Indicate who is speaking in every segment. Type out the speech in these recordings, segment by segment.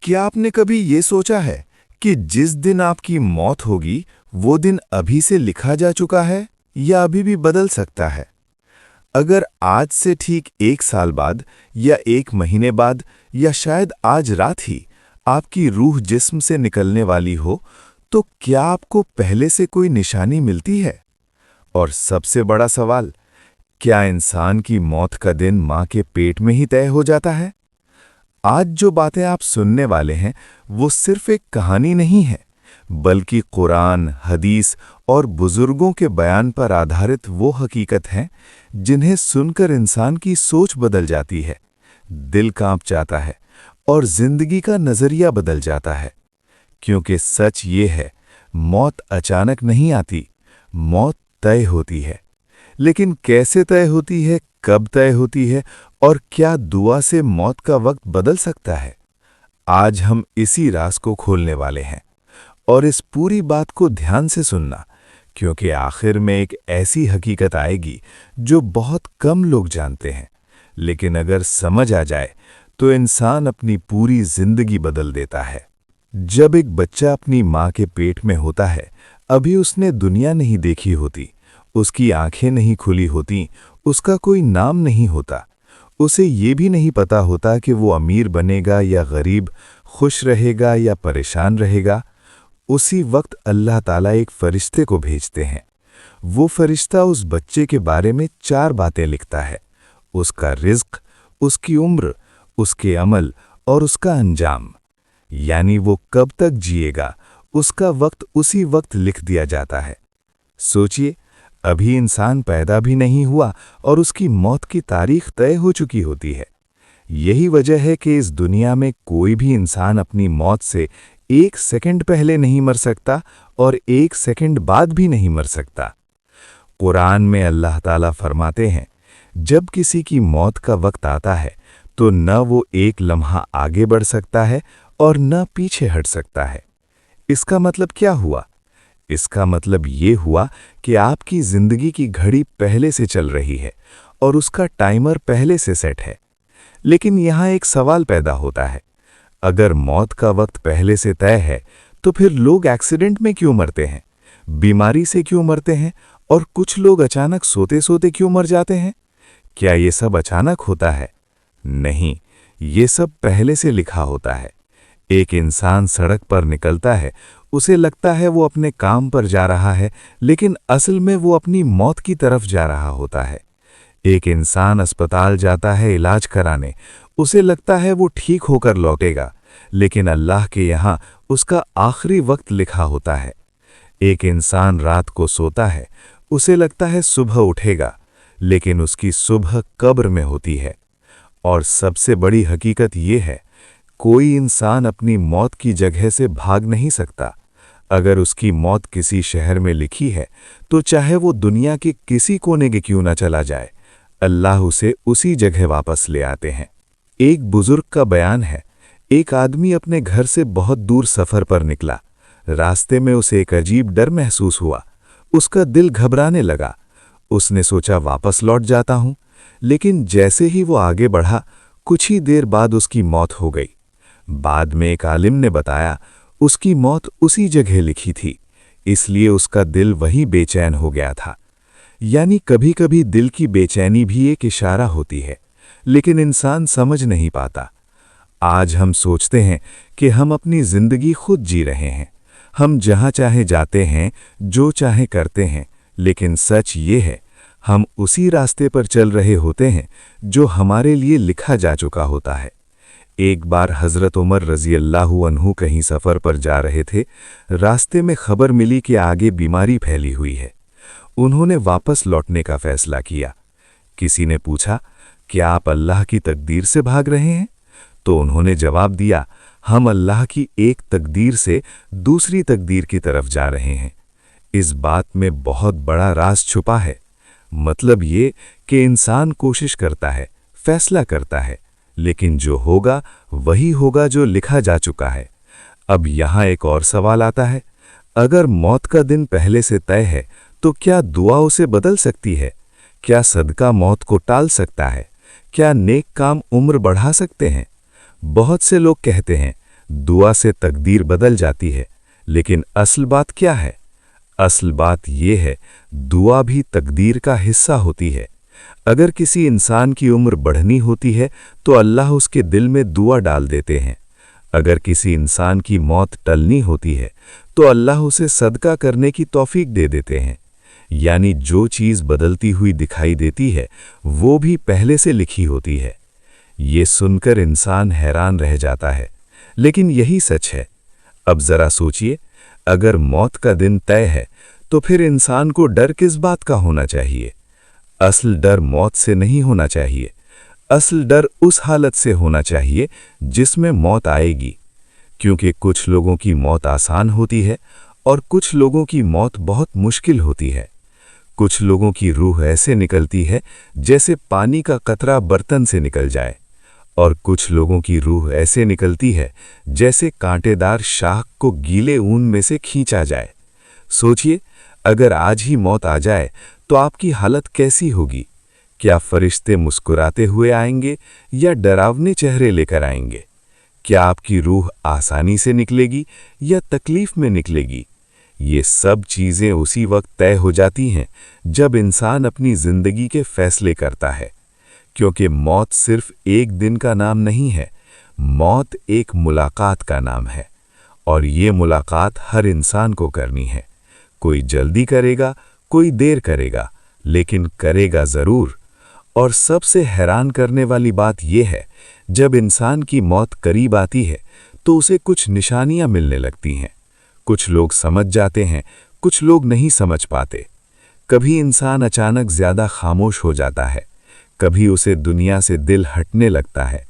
Speaker 1: क्या आपने कभी ये सोचा है कि जिस दिन आपकी मौत होगी वो दिन अभी से लिखा जा चुका है या अभी भी बदल सकता है? अगर आज से ठीक 1 साल बाद या 1 महीने बाद या शायद आज रात ही आपकी रूह जिस्म से निकलने वाली हो, तो क्या आपको पहले से कोई निशानी मिलती है? और सबसे बड़ा सवाल, क्या इंसान की मौत का दिन मां के पेट में ही तय हो जाता है? आज जो बातें आप सुनने वाले हैं वो सिर्फ एक कहानी नहीं है, बल्कि कुरान, हदीस और बुजुर्गों के बयान पर आधारित वो हकीकत हैं जिन्हें सुनकर इंसान की सोच बदल जाती है, दिल कांप जाता है और जिंदगी का नजरिया बदल जाता है। क्योंकि सच ये है, मौत अचानक नहीं आती, मौत तय होती है। लेकिन कैसे तय होती है, कब तय होती है और क्या दुआ से मौत का वक्त बदल सकता है? आज हम इसी राज को खोलने वाले हैं। और इस पूरी बात को ध्यान से सुनना, क्योंकि आखिर में एक ऐसी हकीकत आएगी जो बहुत कम लोग जानते हैं, लेकिन अगर समझ आ जाए तो इंसान अपनी पूरी जिंदगी बदल देता है। जब एक बच्चा अपनी माँ के पेट में होता है, अभी उसने दुनिया नहीं देखी होती, उसकी आंखें नहीं खुली होती, उसका कोई नाम नहीं होता, उसे ये भी नहीं पता होता कि वो अमीर बनेगा या गरीब, खुश रहेगा या परेशान रहेगा। उसी वक्त अल्लाह ताला एक फरिश्ते को भेजते हैं। वो फरिश्ता उस बच्चे के बारे में 4 बातें लिखता है: उसका रिज़्क, उसकी उम्र, उसके अमल और उसका अंजाम। यानी वो कब तक जिएगा, उसका वक्त उसी वक्त लिख दिया जाता है। सोचिए, अभी इंसान पैदा भी नहीं हुआ और उसकी मौत की तारीख तय हो चुकी होती है। यही वजह है कि इस दुनिया में कोई भी इंसान अपनी मौत से 1 सेकंड पहले नहीं मर सकता और 1 सेकंड बाद भी नहीं मर सकता। कुरान में अल्लाह ताला फरमाते हैं, जब किसी की मौत का वक्त आता है तो न वो एक लम्हा आगे बढ़ सकता है और न पीछे हट सकता है। इसका मतलब क्या हुआ? इसका मतलब ये हुआ कि आपकी जिंदगी की घड़ी पहले से चल रही है और उसका टाइमर पहले से सेट है। लेकिन यहाँ एक सवाल पैदा होता है, अगर मौत का वक्त पहले से तय है तो फिर लोग एक्सीडेंट में क्यों मरते हैं, बीमारी से क्यों मरते हैं और कुछ लोग अचानक सोते सोते क्यों मर जाते हैं? क्या ये सब अचानक होता है? नहीं, ये सब पहले से लिखा होता है। एक इंसान सड़क पर निकलता है, उसे लगता है वो अपने काम पर जा रहा है, लेकिन असल में वो अपनी मौत की तरफ जा रहा होता है। एक इंसान अस्पताल जाता है इलाज कराने, उसे लगता है वो ठीक होकर लौटेगा, लेकिन अल्लाह के यहाँ उसका आखिरी वक्त लिखा होता है। एक इंसान रात को सोता है, उसे लगता है सुबह उठेगा, लेकिन उसकी सुबह कब्र में होती है। और सबसे बड़ी हकीकत ये है, कोई इंसान अपनी मौत की जगह से भाग नहीं सकता। अगर उसकी मौत किसी शहर में लिखी है, तो चाहे वो दुनिया के किसी कोने के क्यों न चला जाए, अल्लाह उसे उसी जगह वापस ले आते हैं। एक बुजुर्ग का बयान है, एक आदमी अपने घर से बहुत दूर सफर पर निकला। रास्ते में उसे एक अजीब डर महसूस हुआ। उसका दिल घबराने लगा। उसने सोचा वापस लौट जाता हूं, लेकिन जैसे ही वो आगे बढ़ा, कुछ ही देर बाद उसकी मौत हो गई। बाद में एक आलिम ने बताया, उसकी मौत उसी जगह लिखी थी, इसलिए उसका दिल वहीं बेचैन हो गया था। यानी कभी-कभी दिल की बेचैनी भी एक इशारा होती है, लेकिन इंसान समझ नहीं पाता। आज हम सोचते हैं कि हम अपनी जिंदगी खुद जी रहे हैं, हम जहां चाहे जाते हैं, जो चाहे करते हैं, लेकिन सच ये है, हम उसी रास्ते पर चल रहे होते हैं जो हमारे लिए लिखा जा चुका होता है। एक बार हज़रत उमर रज़ी अल्लाहु अन्हु कहीं सफ़र पर जा रहे थे। रास्ते में खबर मिली कि आगे बीमारी फैली हुई है। उन्होंने वापस लौटने का फैसला किया। किसी ने पूछा, क्या आप अल्लाह की तकदीर से भाग रहे हैं? तो उन्होंने जवाब दिया, हम अल्लाह की एक तकदीर से दूसरी तकदीर की तरफ जा रहे हैं। इस बात में बहुत बड़ा राज छुपा है। मतलब ये कि इंसान कोशिश करता है, फैसला करता है, लेकिन जो होगा वही होगा जो लिखा जा चुका है। अब यहाँ एक और सवाल आता है, अगर मौत का दिन पहले से तय है तो क्या दुआ उसे बदल सकती है? क्या सदका मौत को टाल सकता है? क्या नेक काम उम्र बढ़ा सकते हैं? बहुत से लोग कहते हैं, दुआ से तकदीर बदल जाती है, लेकिन असल बात क्या है? असल बात यह है, दुआ भी तकदीर का हिस्सा होती है। अगर किसी इंसान की उम्र बढ़नी होती है तो अल्लाह उसके दिल में दुआ डाल देते हैं। अगर किसी इंसान की मौत टलनी होती है तो अल्लाह उसे सदका करने की तौफीक दे देते हैं। यानी जो चीज़ बदलती हुई दिखाई देती है वो भी पहले से लिखी होती है। ये सुनकर इंसान हैरान रह जाता है, लेकिन यही सच है। अब ज़रा सोचिए, अगर मौत का दिन तय है तो फिर इंसान को डर किस बात का होना चाहिए? असल डर मौत से नहीं होना चाहिए। असल डर उस हालत से होना चाहिए जिसमें मौत आएगी, क्योंकि कुछ लोगों की मौत आसान होती है और कुछ लोगों की मौत बहुत मुश्किल होती है। कुछ लोगों की रूह ऐसे निकलती है जैसे पानी का कतरा बर्तन से निकल जाए, और कुछ लोगों की रूह ऐसे निकलती है जैसे कांटेदार शाख को गीले ऊन में से खींचा जाए। सोचिए, अगर आज ही मौत आ जाए तो आपकी हालत कैसी होगी? क्या फरिश्ते मुस्कुराते हुए आएंगे या डरावने चेहरे लेकर आएंगे? क्या आपकी रूह आसानी से निकलेगी या तकलीफ में निकलेगी? ये सब चीज़ें उसी वक्त तय हो जाती हैं जब इंसान अपनी ज़िंदगी के फैसले करता है, क्योंकि मौत सिर्फ एक दिन का नाम नहीं है, मौत एक मुलाकात का नाम है, और ये मुलाकात हर इंसान को करनी है। कोई जल्दी करेगा, कोई देर करेगा, लेकिन करेगा ज़रूर। और सबसे हैरान करने वाली बात यह है, जब इंसान की मौत करीब आती है तो उसे कुछ निशानियां मिलने लगती हैं। कुछ लोग समझ जाते हैं, कुछ लोग नहीं समझ पाते। कभी इंसान अचानक ज़्यादा खामोश हो जाता है, कभी उसे दुनिया से दिल हटने लगता है,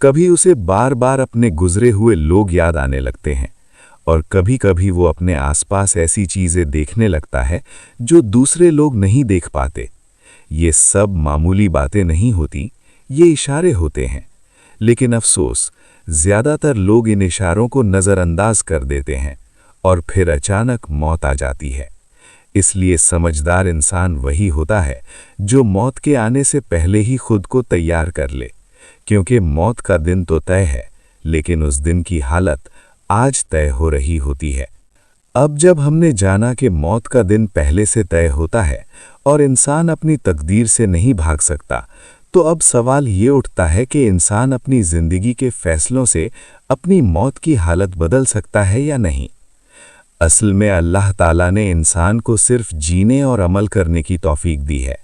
Speaker 1: कभी उसे बार बार अपने गुजरे हुए लोग याद आने लगते हैं, और कभी कभी वो अपने आसपास ऐसी चीज़ें देखने लगता है जो दूसरे लोग नहीं देख पाते। ये सब मामूली बातें नहीं होती, ये इशारे होते हैं। लेकिन अफसोस, ज़्यादातर लोग इन इशारों को नज़रअंदाज कर देते हैं और फिर अचानक मौत आ जाती है। इसलिए समझदार इंसान वही होता है जो मौत के आने से पहले ही खुद को तैयार कर ले, क्योंकि मौत का दिन तो तय है, लेकिन उस दिन की हालत आज तय हो रही होती है। अब जब हमने जाना कि मौत का दिन पहले से तय होता है और इंसान अपनी तकदीर से नहीं भाग सकता, तो अब सवाल ये उठता है कि इंसान अपनी ज़िंदगी के फैसलों से अपनी मौत की हालत बदल सकता है या नहीं। असल में अल्लाह ताला ने इंसान को सिर्फ जीने और अमल करने की तौफीक दी है।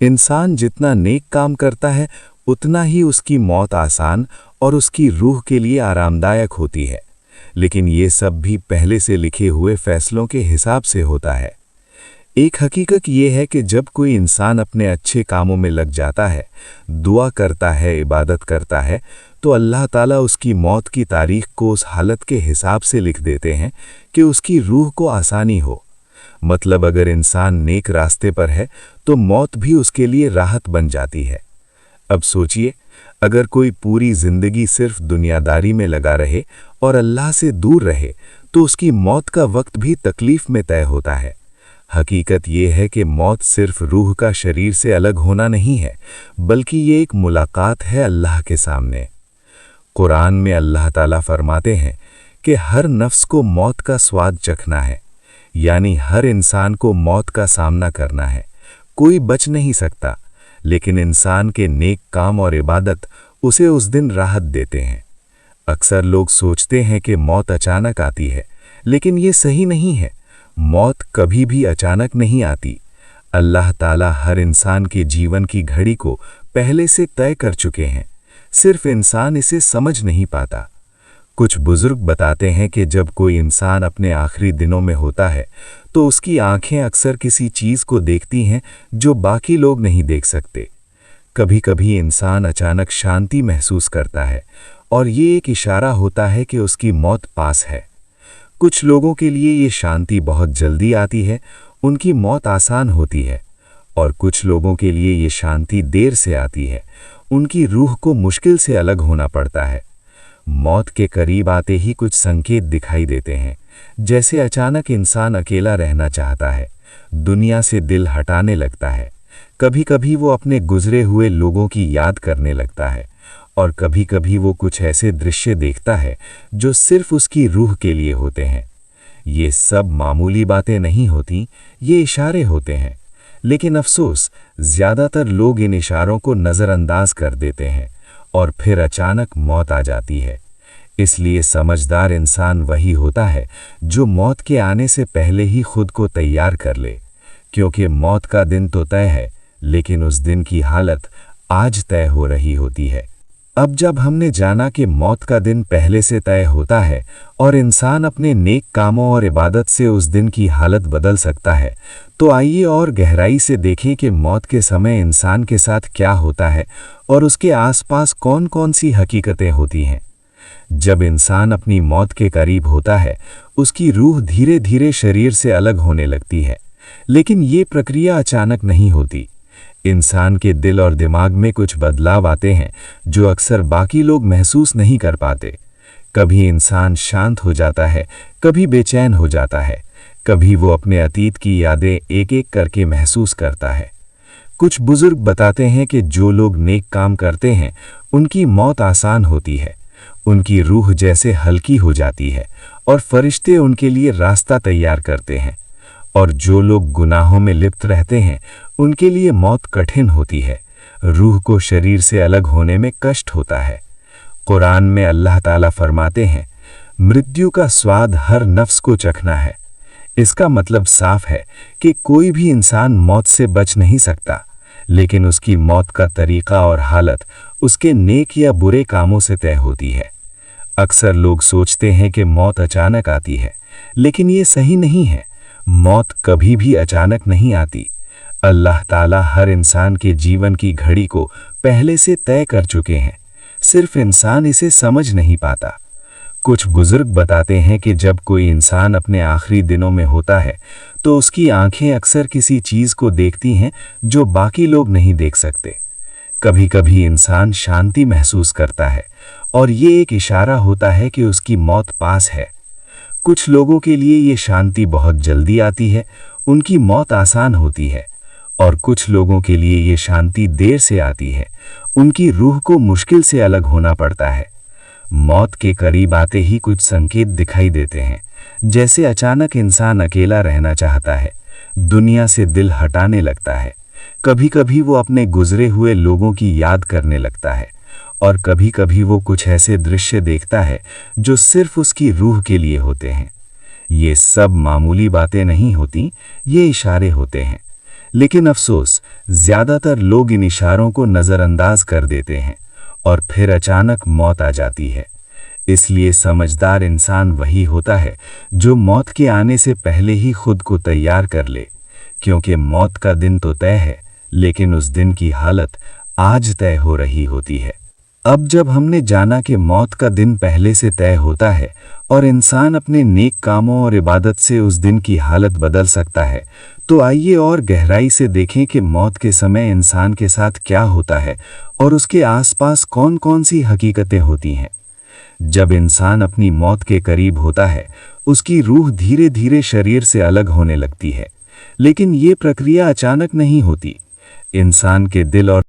Speaker 1: इंसान जितना नेक काम करता है उतना ही उसकी मौत आसान और उसकी रूह के लिए आरामदायक होती है, लेकिन ये सब भी पहले से लिखे हुए फैसलों के हिसाब से होता है। एक हकीकत ये है कि जब कोई इंसान अपने अच्छे कामों में लग जाता है, दुआ करता है, इबादत करता है, तो अल्लाह ताला उसकी मौत की तारीख को उस हालत के हिसाब से लिख देते हैं कि उसकी रूह को आसानी हो। मतलब अगर इंसान नेक रास्ते पर है तो मौत भी उसके लिए राहत बन जाती है। अब सोचिए, अगर कोई पूरी ज़िंदगी सिर्फ दुनियादारी में लगा रहे और अल्लाह से दूर रहे तो उसकी मौत का वक्त भी तकलीफ में तय होता है। हकीकत यह है कि मौत सिर्फ रूह का शरीर से अलग होना नहीं है, बल्कि ये एक मुलाकात है अल्लाह के सामने। कुरान में अल्लाह ताला फरमाते हैं कि हर नफ्स को मौत का स्वाद चखना है, यानी हर इंसान को मौत का सामना करना है। कोई बच नहीं सकता, लेकिन इंसान के नेक काम और इबादत उसे उस दिन राहत देते हैं। अक्सर लोग सोचते हैं कि मौत अचानक आती है, लेकिन ये सही नहीं है। मौत कभी भी अचानक नहीं आती। अल्लाह ताला हर इंसान के जीवन की घड़ी को पहले से तय कर चुके हैं, सिर्फ इंसान इसे समझ नहीं पाता। कुछ बुजुर्ग बताते हैं कि जब कोई इंसान अपने आखिरी दिनों में होता है तो उसकी आंखें अक्सर किसी चीज़ को देखती हैं जो बाकी लोग नहीं देख सकते। कभी कभी इंसान अचानक शांति महसूस करता है और ये एक इशारा होता है कि उसकी मौत पास है। कुछ लोगों के लिए ये शांति बहुत जल्दी आती है, उनकी मौत आसान होती है, और कुछ लोगों के लिए ये शांति देर से आती है, उनकी रूह को मुश्किल से अलग होना पड़ता है। मौत के करीब आते ही कुछ संकेत दिखाई देते हैं, जैसे अचानक इंसान अकेला रहना चाहता है, दुनिया से दिल हटाने लगता है, कभी कभी वो अपने गुजरे हुए लोगों की याद करने लगता है, और कभी-कभी वो कुछ ऐसे दृश्य देखता है जो सिर्फ उसकी रूह के लिए होते हैं। ये सब मामूली बातें नहीं होती, ये इशारे होते हैं। लेकिन अफसोस, ज्यादातर लोग इन इशारों को नजरअंदाज कर देते हैं और फिर अचानक मौत आ जाती है। इसलिए समझदार इंसान वही होता है जो मौत के आने से पहले ही खुद को तैयार कर ले, क्योंकि मौत का दिन तो तय है, लेकिन उस दिन की हालत आज तय हो रही होती है। अब जब हमने जाना कि मौत का दिन पहले से तय होता है और इंसान अपने नेक कामों और इबादत से उस दिन की हालत बदल सकता है, तो आइए और गहराई से देखें कि मौत के समय इंसान के साथ क्या होता है और उसके आसपास कौन कौन सी हकीकतें होती हैं। जब इंसान अपनी मौत के करीब होता है, उसकी रूह धीरे धीरे शरीर से अलग होने लगती है। लेकिन ये प्रक्रिया अचानक नहीं होती। इंसान के दिल और दिमाग में कुछ बदलाव आते हैं जो अक्सर बाकी लोग महसूस नहीं कर पाते। कभी इंसान शांत हो जाता है, कभी बेचैन हो जाता है, कभी वो अपने अतीत की यादें एक एक करके महसूस करता है। कुछ बुजुर्ग बताते हैं कि जो लोग नेक काम करते हैं, उनकी मौत आसान होती है। उनकी रूह जैसे हल्की हो जाती है और फरिश्ते उनके लिए रास्ता तैयार करते हैं। और जो लोग गुनाहों में लिप्त रहते हैं, उनके लिए मौत कठिन होती है। रूह को शरीर से अलग होने में कष्ट होता है। कुरान में अल्लाह ताला फरमाते हैं, मृत्यु का स्वाद हर नफ्स को चखना है। इसका मतलब साफ है कि कोई भी इंसान मौत से बच नहीं सकता, लेकिन उसकी मौत का तरीका और हालत उसके नेक या बुरे कामों से तय होती है। अक्सर लोग सोचते हैं कि मौत अचानक आती है, लेकिन ये सही नहीं है। मौत कभी भी अचानक नहीं आती। अल्लाह ताला हर इंसान के जीवन की घड़ी को पहले से तय कर चुके हैं, सिर्फ इंसान इसे समझ नहीं पाता। कुछ बुजुर्ग बताते हैं कि जब कोई इंसान अपने आखिरी दिनों में होता है, तो उसकी आंखें अक्सर किसी चीज को देखती हैं जो बाकी लोग नहीं देख सकते। कभी कभी इंसान शांति महसूस करता है और ये एक इशारा होता है कि उसकी मौत पास है। कुछ लोगों के लिए ये शांति बहुत जल्दी आती है, उनकी मौत आसान होती है। और कुछ लोगों के लिए ये शांति देर से आती है, उनकी रूह को मुश्किल से अलग होना पड़ता है। मौत के करीब आते ही कुछ संकेत दिखाई देते हैं, जैसे अचानक इंसान अकेला रहना चाहता है, दुनिया से दिल हटाने लगता है। कभी कभी वो अपने गुजरे हुए लोगों की याद करने लगता है, और कभी कभी वो कुछ ऐसे दृश्य देखता है जो सिर्फ उसकी रूह के लिए होते हैं। ये सब मामूली बातें नहीं होती, ये इशारे होते हैं। लेकिन अफसोस, ज्यादातर लोग इन इशारों को नजरअंदाज कर देते हैं और फिर अचानक मौत आ जाती है। इसलिए समझदार इंसान वही होता है जो मौत के आने से पहले ही खुद को तैयार कर ले, क्योंकि मौत का दिन तो तय है, लेकिन उस दिन की हालत आज तय हो रही होती है। अब जब हमने जाना कि मौत का दिन पहले से तय होता है और इंसान अपने नेक कामों और इबादत से उस दिन की हालत बदल सकता है, तो आइए और गहराई से देखें कि मौत के समय इंसान के साथ क्या होता है और उसके आसपास कौन कौन सी हकीकतें होती हैं। जब इंसान अपनी मौत के करीब होता है, उसकी रूह धीरे धीरे शरीर से अलग होने लगती है। लेकिन ये प्रक्रिया अचानक नहीं होती। इंसान के दिल और